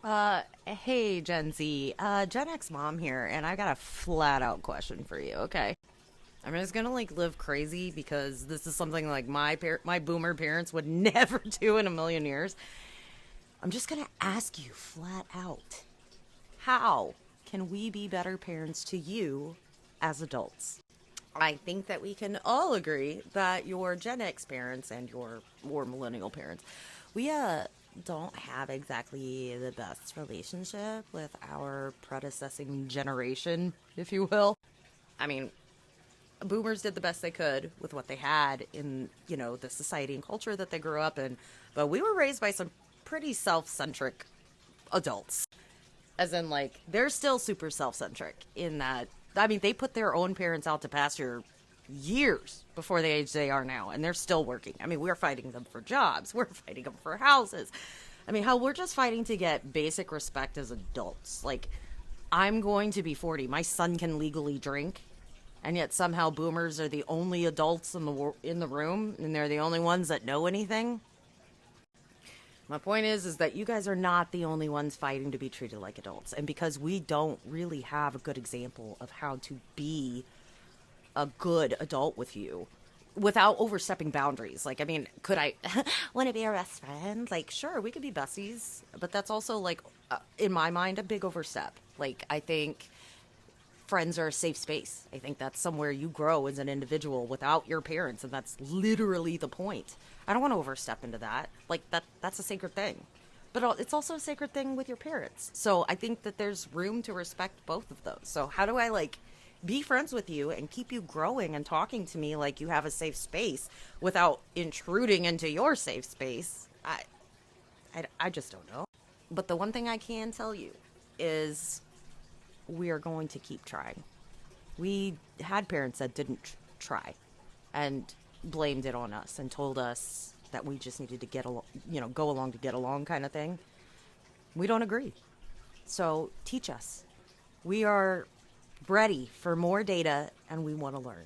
Hey, Gen Z. Gen X mom here, and I got a flat out question for you, okay? I'm just gonna like live crazy because this is something like my boomer parents would never do in a million years. I'm just gonna ask you flat out. How can we be better parents to you as adults? I think that we can all agree that your Gen X parents and your more millennial parents, we don't have exactly the best relationship with our predecessing generation, if you will. I mean, boomers did the best they could with what they had in, the society and culture that they grew up in, but we were raised by some pretty self-centric adults. As in, like, they're still super self-centric in that, I mean, they put their own parents out to pasture years before the age they are now, and they're still working. I mean, we're fighting them for jobs, we're fighting them for houses. I mean, how we're just fighting to get basic respect as adults. Like, I'm going to be 40. My son can legally drink, and yet somehow boomers are the only adults in the room, and they're the only ones that know anything. My point is that you guys are not the only ones fighting to be treated like adults, and because we don't really have a good example of how to be a good adult with you without overstepping boundaries. Like, I mean, could I want to be a best friend? Like, sure, we could be besties, but that's also like, in my mind, a big overstep. Like, I think friends are a safe space. I think that's somewhere you grow as an individual without your parents, and that's literally the point. I don't want to overstep into that. Like, that's a sacred thing. But it's also a sacred thing with your parents. So I think that there's room to respect both of those. So how do I like be friends with you and keep you growing and talking to me like you have a safe space without intruding into your safe space? I just don't know. But the one thing I can tell you is we are going to keep trying. We had parents that didn't try and blamed it on us and told us that we just needed to get along, go along to get along kind of thing. We don't agree. So teach us. We are ready for more data and we want to learn.